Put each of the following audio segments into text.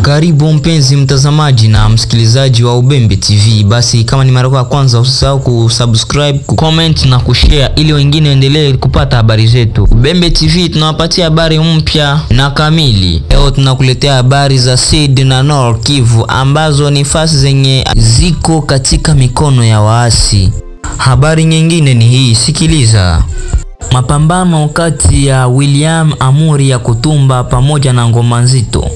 Karibu mpenzi mtazamaji na msikilizaji wa Ubembe TV. Basi kama ni mara ya kwanza usisahau kusubscribe, kucomment na kushare ili wengine waendelee kupata habari zetu. Ubembe TV tunawapatia habari mpya na kamili. Leo tunakuletea habari za Sud na Nord Kivu ambazo ni fasi zenye ziko katika mikono ya waasi. Habari nyingine ni hii, sikiliza. Mapambano kati ya William Amuri ya Kutumba pamoja na Ngoma Nzito.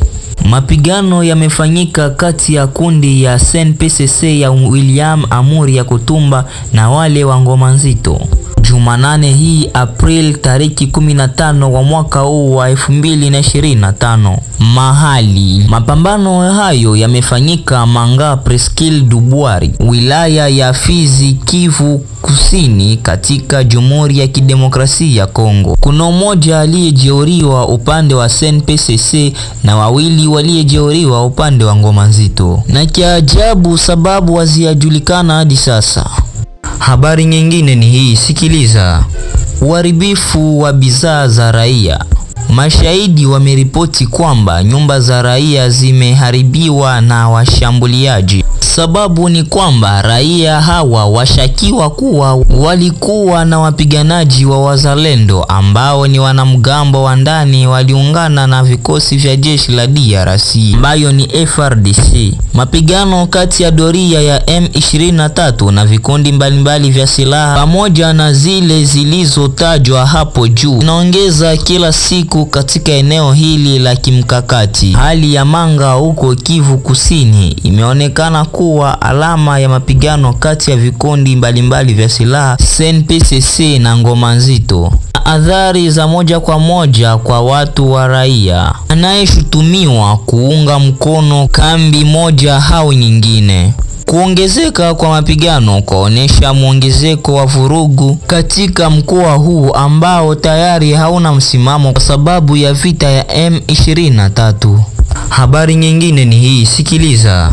Mapigano yamefanyika kati ya kundi ya SNPCC ya William Amuri ya Kutumba na wale wa Ngoma Nzito Jumanane hii April tariki 15 wa mwaka huu wa 2025. Mahali mapambano hayo yamefanyika Manga Presqu'île du Bwari, wilaya ya Fizi, Kivu Kusini, katika Jamhuri ya Kidemokrasia ya Kongo. Kuna mmoja aliyejeruhiwa upande wa SNPCC na wawili waliojeruhiwa upande wa Ngoma Nzito, na kiajabu sababu hazijulikana hadi sasa. Habari nyingine ni hii, sikiliza. Uharibifu wa bidhaa za raia. Mashahidi wameripoti kwamba nyumba za raia zimeharibiwa na washambuliaji. Sababu ni kwamba raia hawa washakiwa kuwa walikuwa na wapiganaji wa wazalendo ambao ni wanamgambo wa ndani waliungana na vikosi vya jeshi la DRC ambayo ni FRDC. Mapigano kati ya doria ya M23 na vikundi mbalimbali vya silaha pamoja na zile zilizotajwa hapo juu inaongeza kila siku katika eneo hili la kimkakati. Hali ya Manga huko Kivu Kusini imeonekana kuwa alama ya mapigano kati ya vikundi mbalimbali vya silaha SNPCC na Ngoma Nzito. Athari za moja kwa moja kwa watu wa raia anayeshutumiwa kuunga mkono kambi moja au nyingine. Kuongezeka kwa mapigano kuonesha muongezeko wa vurugu katika mkoa huu ambao tayari hauna msimamo kwa sababu ya vita ya M23. Habari nyingine ni hii, sikiliza.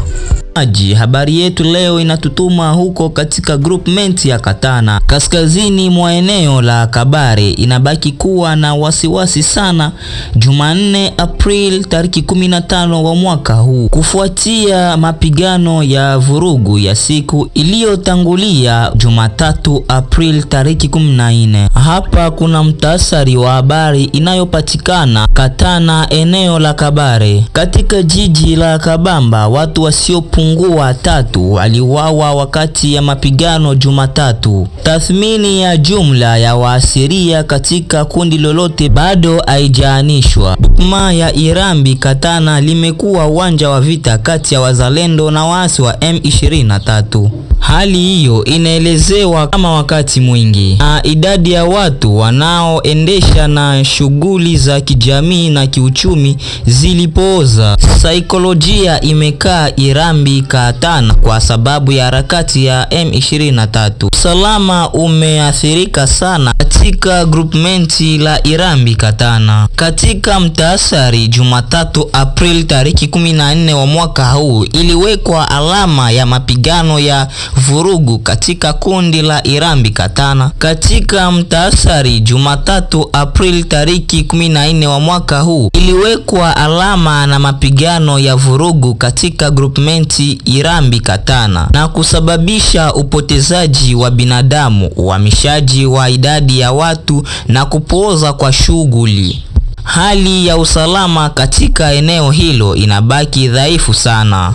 Habari yetu leo inatutuma huko katika groupment ya Katana, kaskazini mwa eneo la Kabare. Inabaki kuwa na wasiwasi sana Jumanne April tariki 15 wa mwaka huu kufuatia mapigano ya vurugu ya siku iliyotangulia Jumatatu April tariki 14. Hapa kuna mtasari wa habari inayopatikana Katana, eneo la Kabare. Katika jiji la Kabamba watu wasiopungua 3 waliuawa wakati ya mapigano Jumatatu. Tathmini ya jumla ya waasiria katika kundi lolote bado haijaanishwa. Bukma ya Irambi Katana limekuwa uwanja wa vita kati ya wazalendo na waasi wa M23. Hali hiyo inaelezewa kama wakati mwingi na idadi ya watu wanaoendesha na shughuli za kijamii na kiuchumi zilipooza. Saikolojia imekaa Irambi Katana kwa sababu ya harakati ya M23. Usalama umeathirika sana katika groupmenti la Irambi Katana. Katika mtasari Jumatatu April tariki 14 wa mwaka huu iliwekwa alama ya mapigano ya vurugu katika kundi la Irambi Katana. Katika mtasari Jumatatu April tariki 14 wa mwaka huu iliwekwa alama na mapigano ya vurugu katika groupmenti Irambi Katana na kusababisha upotezaji wa binadamu, uhamishaji wa idadi ya watu na kupooza kwa shughuli. Hali ya usalama katika eneo hilo inabaki dhaifu sana.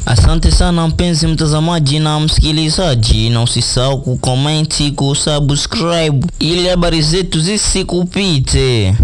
Asante sana mpenzi mtazamaji na msikilizaji, na usisahau kucomment, kusubscribe ili habari zetu zisikupite.